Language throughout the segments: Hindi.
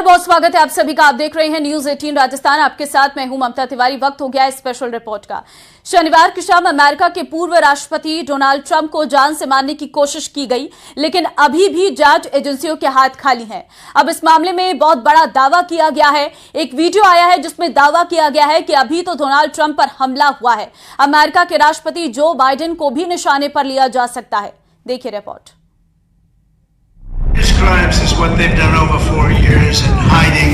बहुत स्वागत है आप सभी का। आप देख रहे हैं न्यूज 18 राजस्थान। आपके साथ मैं हूं ममता तिवारी। वक्त हो गया है स्पेशल रिपोर्ट का। शनिवार की शाम अमेरिका के पूर्व राष्ट्रपति डोनाल्ड ट्रंप को जान से मारने की कोशिश की गई, लेकिन अभी भी जांच एजेंसियों के हाथ खाली हैं। अब इस मामले में बहुत बड़ा दावा किया गया है। एक वीडियो आया है जिसमें दावा किया गया है कि अभी तो डोनाल्ड ट्रंप पर हमला हुआ है। अमेरिका के राष्ट्रपति जो बाइडेन को भी निशाने पर लिया जा सकता है। देखिए report. His crimes is what they've done over 4 years in hiding.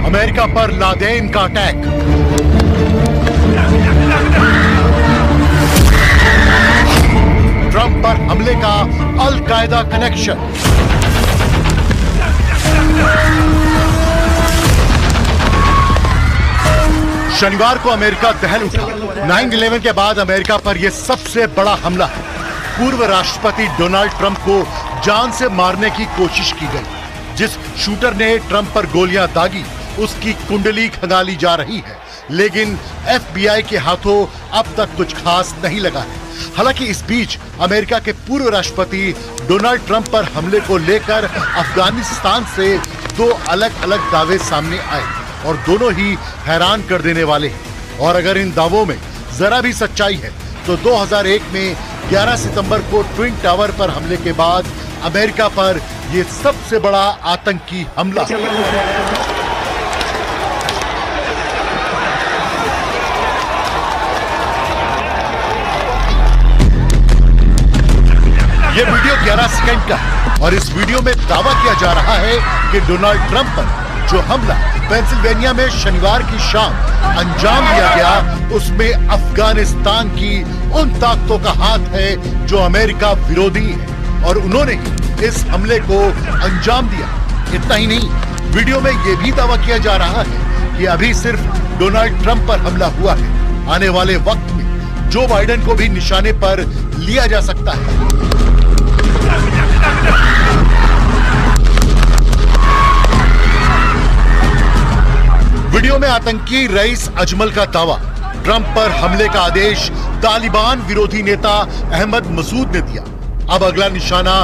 America पर लादेन का अटैक। ट्रंप पर हमले का अल कायदा कनेक्शन। शनिवार को अमेरिका दहल उठा। 9/11 के बाद अमेरिका पर यह सबसे बड़ा हमला है। पूर्व राष्ट्रपति डोनाल्ड ट्रंप को जान से मारने की कोशिश की गई। जिस शूटर ने ट्रंप पर गोलियां दागी उसकी कुंडली खंगाली जा रही है, लेकिन FBI के हाथों अब तक कुछ खास नहीं लगा है। हालांकि इस बीच अमेरिका के पूर्व राष्ट्रपति डोनाल्ड ट्रंप पर हमले को लेकर अफगानिस्तान से 2 अलग-अलग दावे सामने आए और दोनों ही हैरान कर देने वाले हैं। और अगर इन दावों में जरा भी सच्चाई है तो 2001 में 11 सितंबर को ट्विन टावर पर हमले के बाद अमेरिका पर यह सबसे बड़ा आतंकी हमला। यह वीडियो 11 सेकंड का है और इस वीडियो में दावा किया जा रहा है कि डोनाल्ड ट्रंप पर जो हमला पेंसिल्वेनिया में शनिवार की शाम अंजाम दिया गया, उसमें अफगानिस्तान की उन ताकतों का हाथ है जो अमेरिका विरोधी है और उन्होंने इस हमले को अंजाम दिया। इतना ही नहीं, वीडियो में यह भी दावा किया जा रहा है कि अभी सिर्फ डोनाल्ड ट्रंप पर हमला हुआ है, आने वाले वक्त में जो बाइडेन को भी निशाने पर लिया जा सकता है। वीडियो में आतंकी रईस अजमल का दावा, ट्रंप पर हमले का आदेश तालिबान विरोधी नेता अहमद मसूद ने दिया। अब अगला निशाना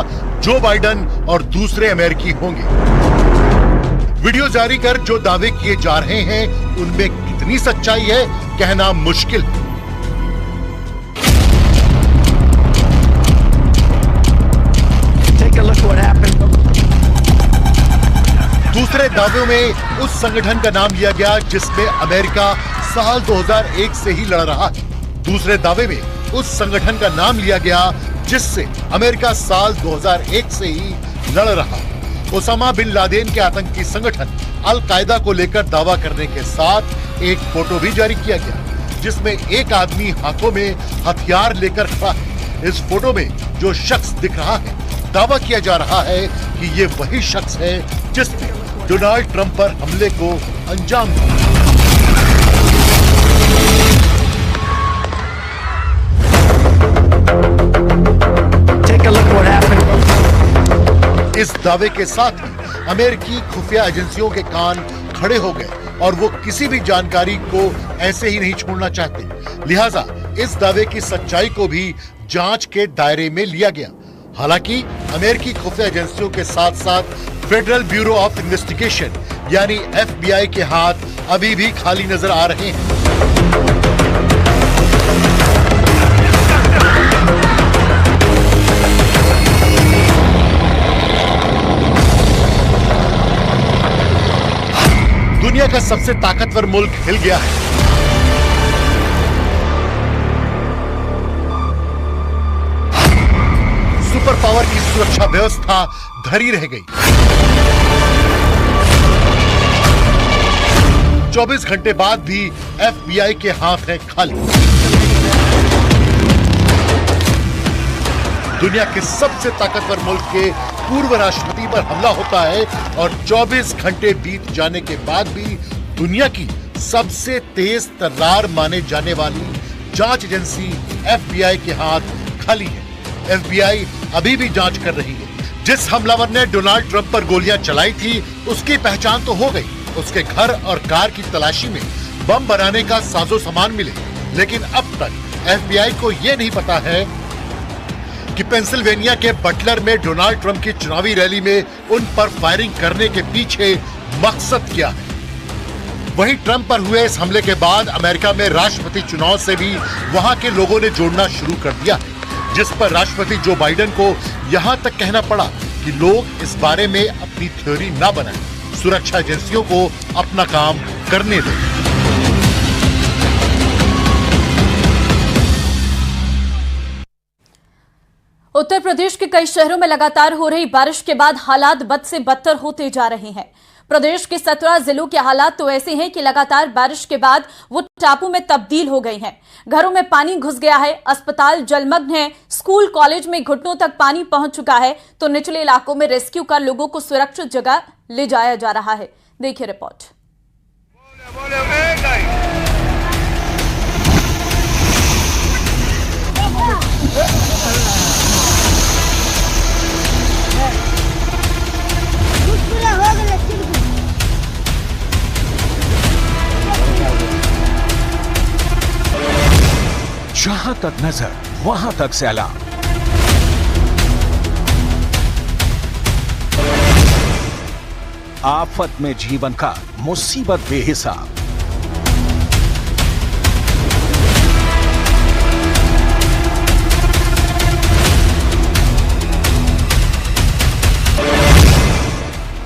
जो बाइडेन और दूसरे अमेरिकी होंगे। वीडियो जारी कर जो दावे किए जा रहे हैं उनमें कितनी सच्चाई है कहना मुश्किल है। दूसरे दावे में उस संगठन का नाम लिया गया जिसमें अमेरिका साल 2001 से ही लड़ रहा है। दूसरे दावे में उस संगठन का नाम लिया गया जिससे अमेरिका साल 2001 से ही लड़ रहा है। ओसामा बिन लादेन के आतंकी संगठन अल कायदा को लेकर दावा करने के साथ एक फोटो भी जारी किया गया जिसमें एक आदमी हाथों में हथियार लेकर खड़ा है। इस फोटो में जो शख्स दिख रहा है, दावा किया जा रहा है कि ये वही शख्स है जिसने डोनाल्ड ट्रंप पर हमले को अंजाम दिया। इस दावे के साथ ही अमेरिकी खुफिया एजेंसियों के कान खड़े हो गए और वो किसी भी जानकारी को ऐसे ही नहीं छोड़ना चाहते। लिहाजा इस दावे की सच्चाई को भी जांच के दायरे में लिया गया। हालांकि अमेरिकी खुफिया एजेंसियों के साथ साथ फेडरल ब्यूरो ऑफ इन्वेस्टिगेशन यानी FBI के हाथ अभी भी खाली नजर आ रहे हैं। दुनिया का सबसे ताकतवर मुल्क हिल गया है। सुपर पावर की सुरक्षा व्यवस्था धरी रह गई। 24 घंटे बाद भी FBI के हाथ है खाली। दुनिया के सबसे ताकतवर मुल्क के पूर्व राष्ट्रपति पर हमला होता है और 24 घंटे बीत जाने के बाद भी दुनिया की सबसे तेज तर्रार माने जाने वाली जांच एजेंसी FBI के हाथ खाली है। FBI अभी भी जांच कर रही है। जिस हमलावर ने डोनाल्ड ट्रंप पर गोलियां चलाई थी उसकी पहचान तो हो गई। उसके घर और कार की तलाशी में बम बनाने का साजो सामान मिले, लेकिन अब तक एफबीआई को यह नहीं पता है कि पेंसिल्वेनिया के बटलर में डोनाल्ड ट्रंप की चुनावी रैली में उन पर फायरिंग करने के पीछे मकसद क्या है। वहीं ट्रंप पर हुए इस हमले के बाद अमेरिका में राष्ट्रपति चुनाव से भी वहां के लोगों ने जोड़ना शुरू कर दिया, जिस पर राष्ट्रपति जो बाइडेन को यहां तक कहना पड़ा कि लोग इस बारे में अपनी थ्योरी ना बनाएं, सुरक्षा एजेंसियों को अपना काम करने दें। उत्तर प्रदेश के कई शहरों में लगातार हो रही बारिश के बाद हालात बद से बदतर होते जा रहे हैं। प्रदेश के 17 जिलों के हालात तो ऐसे हैं कि लगातार बारिश के बाद वो टापू में तब्दील हो गई हैं। घरों में पानी घुस गया है, अस्पताल जलमग्न है, स्कूल कॉलेज में घुटनों तक पानी पहुंच चुका है, तो निचले इलाकों में रेस्क्यू कर लोगों को सुरक्षित जगह ले जाया जा रहा है। देखिए रिपोर्ट। जहां तक नजर वहां तक सैलाब। आफत में जीवन का मुसीबत बेहिसाब।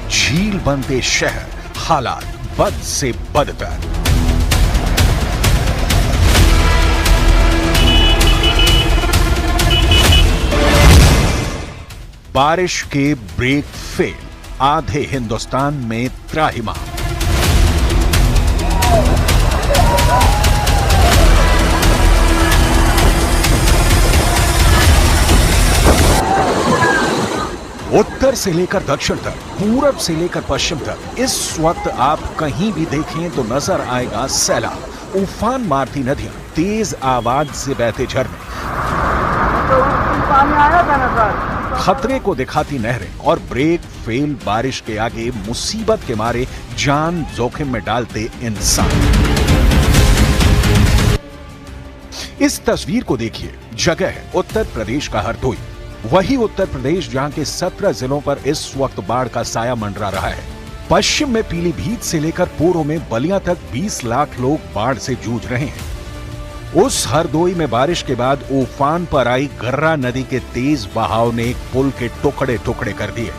झील बनते शहर, हालात बद से बदतर। बारिश के ब्रेक फेल, आधे हिंदुस्तान में त्राहिमाम। उत्तर से लेकर दक्षिण तक, पूरब से लेकर पश्चिम तक इस वक्त आप कहीं भी देखें तो नजर आएगा सैलाब। उफान मारती नदियां, तेज आवाज से बहते झरने, खतरे को दिखाती नहरें और ब्रेक फेल बारिश के आगे मुसीबत के मारे जान जोखिम में डालते इंसान। इस तस्वीर को देखिए। जगह है उत्तर प्रदेश का हरदोई, वही उत्तर प्रदेश जहां के 17 जिलों पर इस वक्त बाढ़ का साया मंडरा रहा है। पश्चिम में पीलीभीत से लेकर पूर्व में बलिया तक 20 लाख लोग बाढ़ से जूझ रहे हैं। उस हरदोई में बारिश के बाद उफान पर आई गर्रा नदी के तेज बहाव ने एक पुल के टुकड़े टुकड़े कर दिए।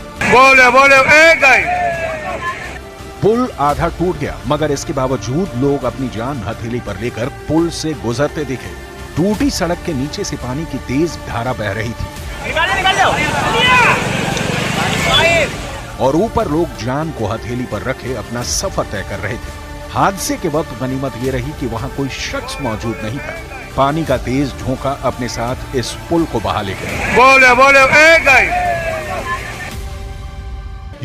पुल आधा टूट गया, मगर इसके बावजूद लोग अपनी जान हथेली पर लेकर पुल से गुजरते दिखे। टूटी सड़क के नीचे से पानी की तेज धारा बह रही थी और ऊपर लोग जान को हथेली पर रखे अपना सफर तय कर रहे थे। हादसे के वक्त गनीमत ये रही कि वहां कोई शख्स मौजूद नहीं था। पानी का तेज झोंका अपने साथ इस पुल को बहा ले गया।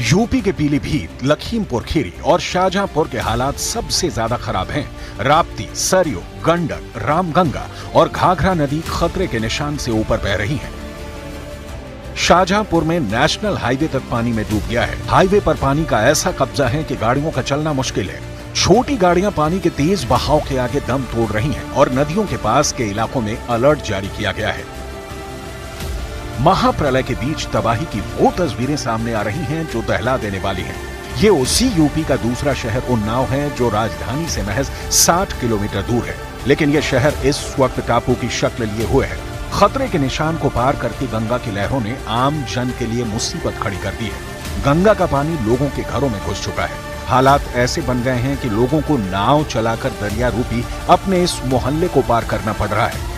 यूपी के पीलीभीत, लखीमपुर खीरी और शाहजहांपुर के हालात सबसे ज्यादा खराब हैं। राप्ती, सरयू, गंडक, रामगंगा और घाघरा नदी खतरे के निशान से ऊपर बह रही हैं। शाहजहांपुर में नेशनल हाईवे तक पानी में डूब गया है। हाईवे पर पानी का ऐसा कब्जा है कि गाड़ियों का चलना मुश्किल है। छोटी गाड़ियां पानी के तेज बहाव के आगे दम तोड़ रही हैं और नदियों के पास के इलाकों में अलर्ट जारी किया गया है। महाप्रलय के बीच तबाही की वो तस्वीरें सामने आ रही हैं जो दहला देने वाली हैं। ये उसी यूपी का दूसरा शहर उन्नाव है जो राजधानी से महज 60 किलोमीटर दूर है, लेकिन यह शहर इस वक्त टापू की शक्ल लिए हुए है। खतरे के निशान को पार करती गंगा की लहरों ने आम जन के लिए मुसीबत खड़ी कर दी है। गंगा का पानी लोगों के घरों में घुस चुका है। हालात ऐसे बन गए हैं कि लोगों को नाव चलाकर दरिया रूपी अपने इस मोहल्ले को पार करना पड़ रहा है।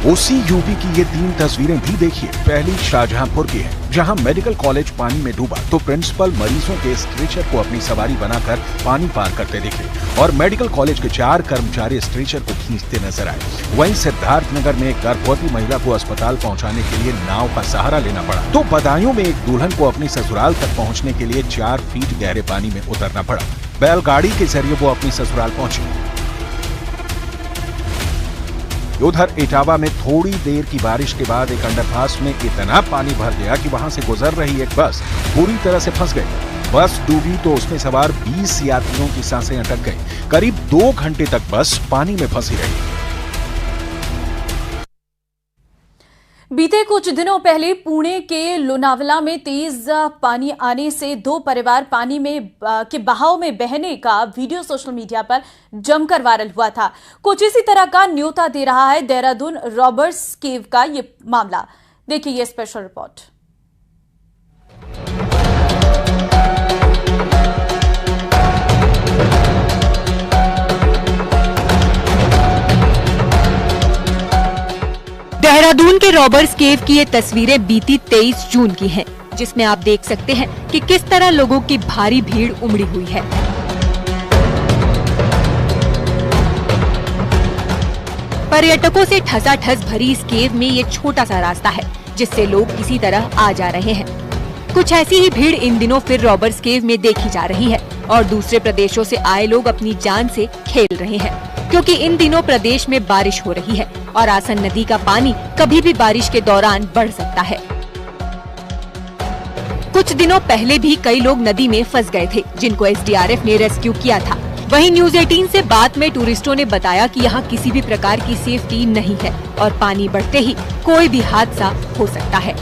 उसी यूपी की ये 3 तस्वीरें भी देखिए। पहली शाहजहांपुर की है, जहां मेडिकल कॉलेज पानी में डूबा तो प्रिंसिपल मरीजों के स्ट्रेचर को अपनी सवारी बनाकर पानी पार करते दिखे और मेडिकल कॉलेज के 4 कर्मचारी स्ट्रेचर को खींचते नजर आए। वहीं सिद्धार्थनगर में एक गर्भवती महिला को अस्पताल पहुंचाने के लिए नाव का सहारा लेना पड़ा, तो बदायूं में एक दुल्हन को अपनी ससुराल तक पहुंचने के लिए 4 फीट गहरे पानी में उतरना पड़ा। बैलगाड़ी के जरिए वो अपनी ससुराल पहुंची। उधर इटावा में थोड़ी देर की बारिश के बाद एक अंडरपास में इतना पानी भर गया कि वहां से गुजर रही एक बस पूरी तरह से फंस गई। बस डूबी तो उसमें सवार 20 यात्रियों की सांसें अटक गई। करीब 2 घंटे तक बस पानी में फंसी रही। बीते कुछ दिनों पहले पुणे के लोनावला में तेज पानी आने से 2 परिवार पानी में के बहाव में बहने का वीडियो सोशल मीडिया पर जमकर वायरल हुआ था। कुछ इसी तरह का न्योता दे रहा है देहरादून रॉबर्ट्स केव का ये मामला। देखिए ये स्पेशल रिपोर्ट। देहरादून के रॉबर्ट्स केव की ये तस्वीरें बीती 23 जून की हैं, जिसमें आप देख सकते हैं कि किस तरह लोगों की भारी भीड़ उमड़ी हुई है। पर्यटकों से ठसाठस भरी इस केव में ये छोटा सा रास्ता है, जिससे लोग किसी तरह आ जा रहे हैं। कुछ ऐसी ही भीड़ इन दिनों फिर रॉबर्ट्स केव में देखी जा रही है और दूसरे प्रदेशों से आए लोग अपनी जान से खेल रहे हैं, क्योंकि इन दिनों प्रदेश में बारिश हो रही है और आसन नदी का पानी कभी भी बारिश के दौरान बढ़ सकता है। कुछ दिनों पहले भी कई लोग नदी में फंस गए थे, जिनको एसडीआरएफ ने रेस्क्यू किया था। वहीं न्यूज 18 से बात में टूरिस्टों ने बताया कि यहाँ किसी भी प्रकार की सेफ्टी नहीं है और पानी बढ़ते ही कोई भी हादसा हो सकता है।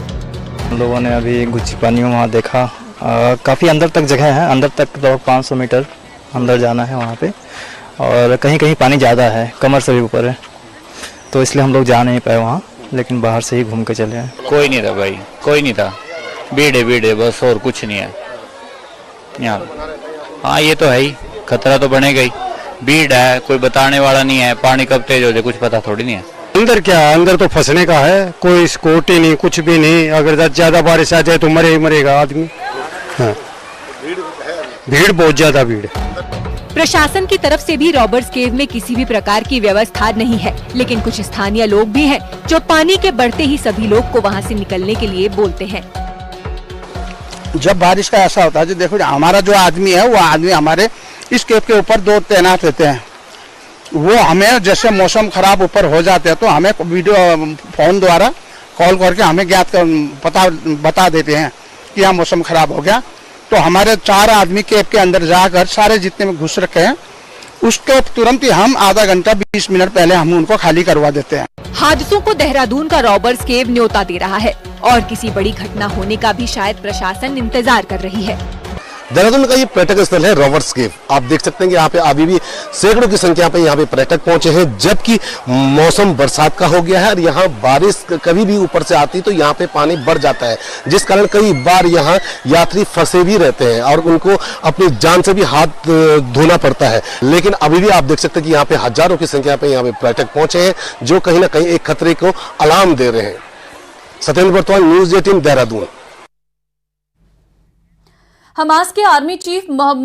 हम लोगों ने अभी गुच्ची पानी वहाँ देखा, काफी अंदर तक जगह है, अंदर तक तो 500 मीटर अंदर जाना है वहाँ पे, और कहीं कहीं पानी ज़्यादा है, कमर से भी ऊपर है, तो इसलिए हम लोग जा नहीं पाए वहाँ, लेकिन बाहर से ही घूम के चले आए। कोई नहीं था भाई, कोई नहीं था, भीड़ है बस, और कुछ नहीं है यहाँ। हाँ ये तो है ही, खतरा तो बनेगा ही, भीड़ है, कोई बताने वाला नहीं है, पानी कब तेज हो जाए कुछ पता थोड़ी नहीं है। अंदर क्या है, अंदर तो फंसने का है, कोई सिक्योरिटी नहीं, कुछ भी नहीं। अगर ज्यादा बारिश आ जाए तो मरेगा आदमी। हाँ। भीड़ बहुत ज्यादा भीड़ है। प्रशासन की तरफ से भी रॉबर्ट्स केव में किसी भी प्रकार की व्यवस्था नहीं है, लेकिन कुछ स्थानीय लोग भी हैं जो पानी के बढ़ते ही सभी लोग को वहां से निकलने के लिए बोलते हैं। जब बारिश का ऐसा होता है, जो देखो हमारा जो आदमी है वो आदमी हमारे इस केव के ऊपर 2 तैनात रहते हैं। वो हमें जैसे मौसम खराब ऊपर हो जाते हैं तो हमें वीडियो फोन द्वारा कॉल करके हमें ज्ञात बता देते हैं कि यहाँ मौसम खराब हो गया। तो हमारे 4 आदमी केव के अंदर जाकर सारे जितने में घुस रखे हैं उसके तुरंत ही हम आधा घंटा 20 मिनट पहले हम उनको खाली करवा देते हैं। हादसों को देहरादून का रॉबर्ट्स केव न्योता दे रहा है और किसी बड़ी घटना होने का भी शायद प्रशासन इंतजार कर रही है। देहरादून का ये पर्यटक स्थल है रॉबर्ट्स केव। आप देख सकते हैं कि यहाँ पे अभी भी सैकड़ों की संख्या पे यहाँ पे पर्यटक पहुंचे हैं, जबकि मौसम बरसात का हो गया है और यहाँ बारिश कभी भी ऊपर से आती तो यहाँ पे पानी बढ़ जाता है, जिस कारण कई बार यहाँ यात्री फंसे भी रहते हैं और उनको अपनी जान से भी हाथ धोना पड़ता है। लेकिन अभी भी आप देख सकते हैं कि यहाँ पे हजारों की संख्या पे यहाँ पे पर्यटक पहुंचे हैं, जो कहीं ना कहीं एक खतरे को अलार्म दे रहे हैं। सत्येंद्र बर्तवान, न्यूज 18 देहरादून। हमास के आर्मी चीफ मोहम्मद